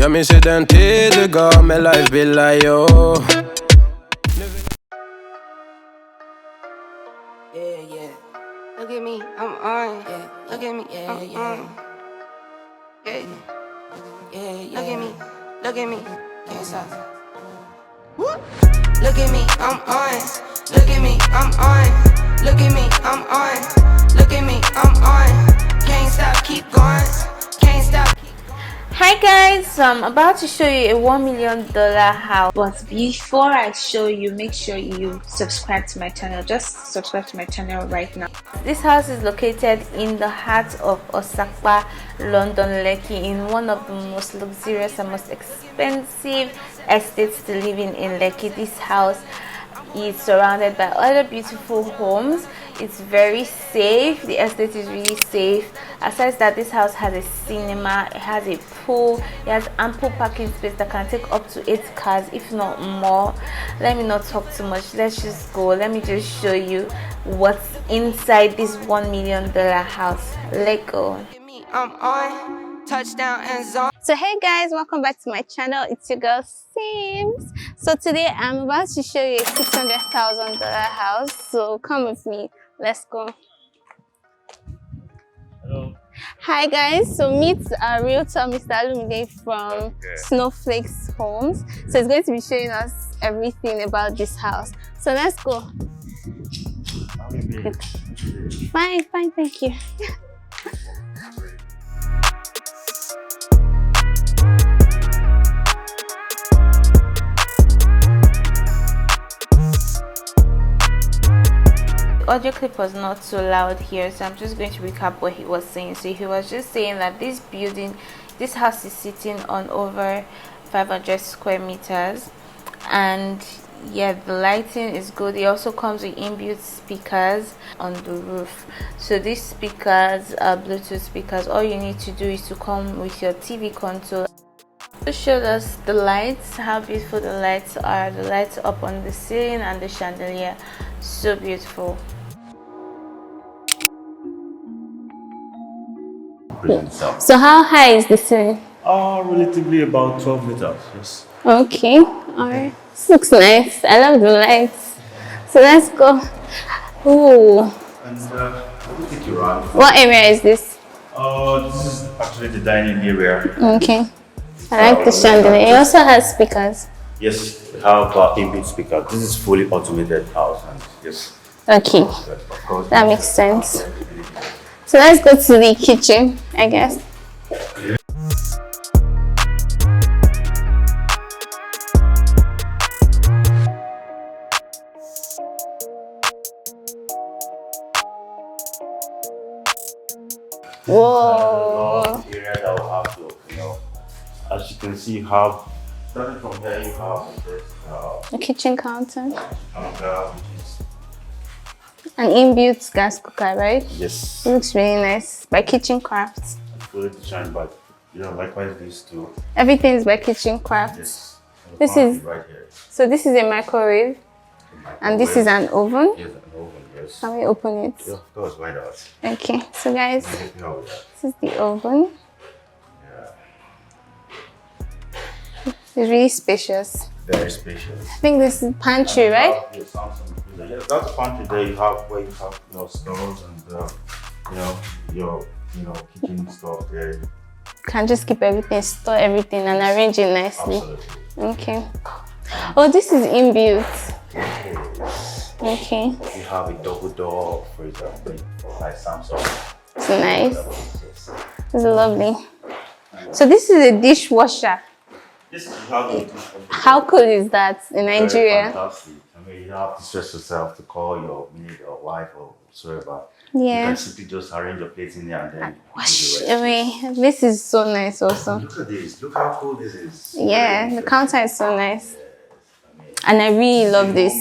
Ja, me ser den tidiga, my life be like yo. Yeah. Look at me, I'm on. Yeah. Look at me, I'm on. Yeah. Look at me, can't stop. Look at me, I'm on. Look at me, I'm on. Look at me, I'm on. Look at me, I'm on. Can't stop, keep going. Can't stop. Hi guys, so I'm about to show you a $1 million house, but before I show you, make sure you subscribe to my channel. Just subscribe to my channel right now. This house is located in the heart of Osakpa, London, Lekki, in one of the most luxurious and most expensive estates to live in Lekki. This house is surrounded by other beautiful homes. It's very safe. The estate is really safe. Aside that, this house has a cinema, it has a pool, it has ample parking space that can take up to 8 cars, if not more. Let me not talk too much. Let's just go. Let me just show you what's inside this $1 million house. Let's go. I'm on touchdown and zone. So hey guys, welcome back to my channel. It's your girl Sims. So today I'm about to show you a $600,000 house. So come with me. Let's go. Hello. Hi guys, so meet our realtor Mr. Alumide from Snowflakes Homes. So he's going to be showing us everything about this house. So let's go. Fine, thank you. Audio clip was not so loud here, so I'm just going to recap what he was saying. So he was just saying that this house is sitting on over 500 square meters, and yeah, the lighting is good. It also comes with inbuilt speakers on the roof. So these speakers are Bluetooth speakers. All you need to do is to come with your TV console. It showed us the lights, how beautiful the lights are. The lights up on the ceiling and the chandelier, so beautiful. So how high is the ceiling? Relatively about 12 meters, yes. Okay, alright. This looks nice. I love the lights. So let's go. Ooh. And let me take you around. What area is this? This is actually the dining area. Okay. I like the chandelier. It also has speakers. Yes, we have inbuilt speaker. This is fully automated house, and yes. Okay, Of course. that makes sense. So let's go to the kitchen, I guess. Whoa. Area that will have to, as you can see, you have, starting from here, you have this A kitchen counter. which is, An inbuilt gas cooker, right? yes, It looks really nice. By Kitchen Crafts. fully designed, but likewise these two. Everything is by Kitchen Crafts. Yes. And the This pantry is- right here. So this is a microwave, and this is an oven. Yes, an oven, yes. Can we open it? Yeah, of course, why not? Okay, so guys, Let me help with that. this is the oven. Yeah, It's really spacious. very spacious. I think this is pantry, right? Your Samsung freezer. Yes, that's the pantry there. You have where you have your stores and your kitchen stuff there. Can just keep everything, store everything, and arrange it nicely. Absolutely. Okay. Oh, this is inbuilt. Okay, You have a double door freezer like Samsung. it's nice. Yes. It's lovely. So this is a dishwasher. This is how you do it. How cool is that in Very Nigeria? fantastic. I mean, you don't have to stress yourself to call your wife or whatsoever. Yeah. You can simply just arrange your plates in there and then Wash do the rest. away. This is so nice also. Look at this. Look how cool this is. Yeah, the counter is so nice. And I really love this.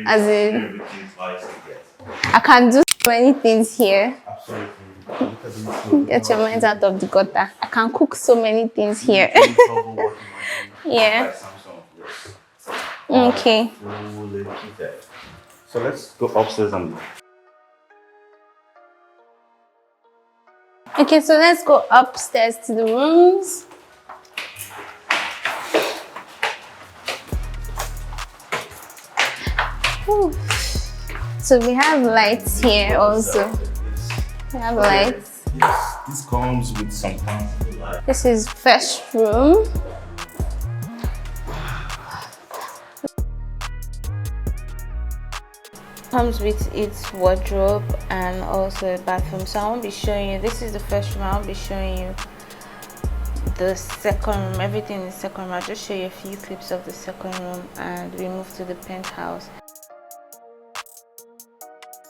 As in, I can do so many things here. Absolutely. Look at this. Get your mind out of the gutter. I can cook so many things here. Yeah. Okay. So let's go upstairs and Okay, so let's go upstairs to the rooms. Whew. So we have lights here also. We have lights. Yes, this comes with some kind of light. This is first room. Comes with its wardrobe and also a bathroom. So I won't be showing you. This is the first room. I won't be showing you the second room, everything in the second room. I'll just show you a few clips of the second room and we move to the penthouse.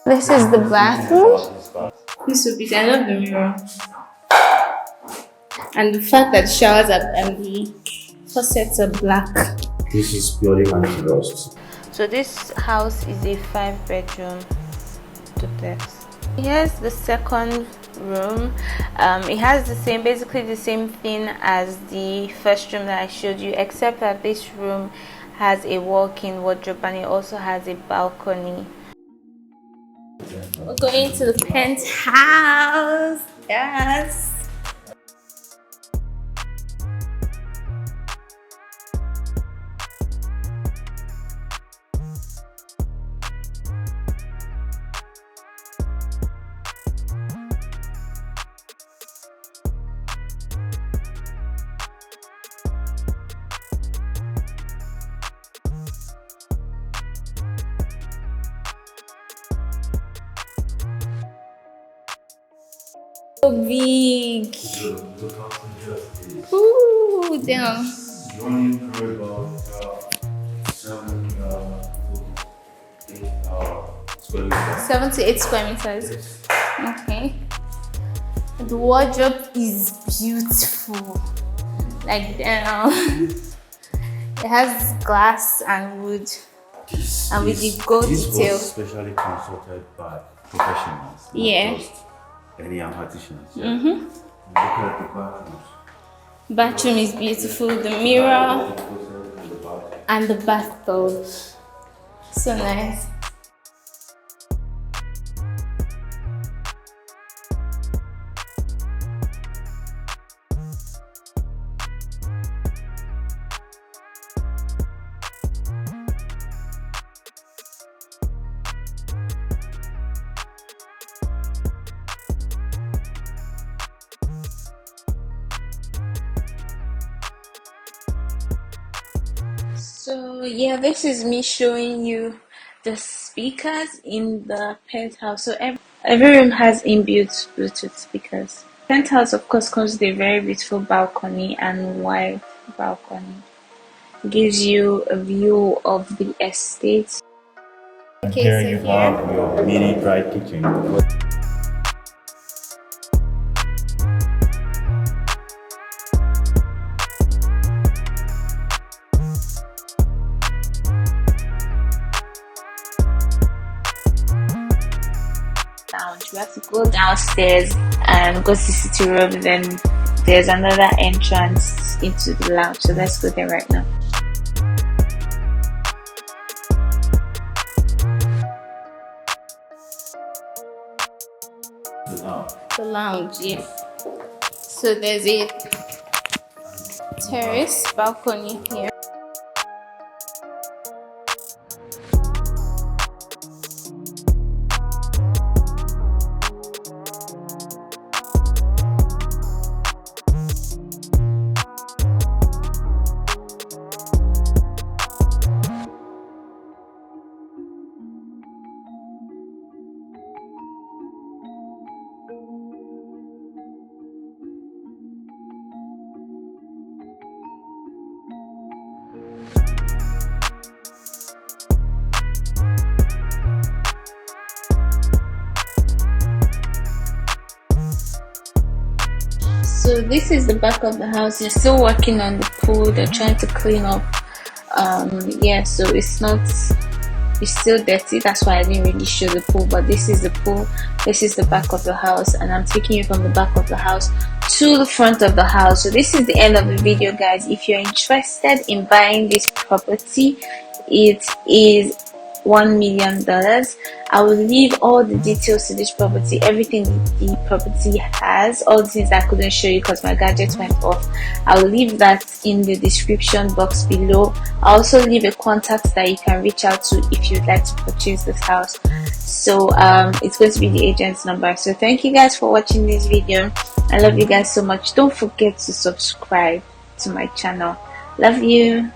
This is the bathroom. This would be, I love the mirror. And the fact that the showers are and the faucets are black. This is purely anti-rust. So this house is a 5-bedroom duplex. Here's the second room. It has the same, basically the same thing as the first room that I showed you, except that this room has a walk-in wardrobe and it also has a balcony. We're going to the penthouse. Yes. So big. Look how just is. Ooh, damn. You only throw about 7 square meters. 7 to 8 square meters. Okay. The wardrobe is beautiful. Like damn. It has glass and wood. And with the gold this detail. was specially consulted by professionals. Yeah. Just any artisans. Yeah. Mm-hmm. Look at the bathrooms. Bathroom is beautiful. The mirror and the bathtub. So nice. So yeah, this is me showing you the speakers in the penthouse. So every room has inbuilt Bluetooth speakers. Penthouse of course comes with a very beautiful balcony and wide balcony. Gives you a view of the estate. Okay, Here so you here have your mini dry kitchen. lounge. We have to go downstairs and go to the city room, then there's another entrance into the lounge, so let's go there right now. The lounge, yeah. So there's a terrace balcony here. So this is the back of the house. They're still working on the pool. They're trying to clean up. Yeah, so it's still dirty. That's why I didn't really show the pool. But this is the pool. This is the back of the house, and I'm taking you from the back of the house to the front of the house. So this is the end of the video, guys. If you're interested in buying this property, it is $1 million. I will leave all the details to this property, everything the property has, all the things I couldn't show you because my gadget went off. I will leave that in the description box below. I also leave a contact that you can reach out to if you'd like to purchase this house. So it's going to be the agent's number. So thank you guys for watching this video. I love you guys so much. Don't forget to subscribe to my channel. Love you.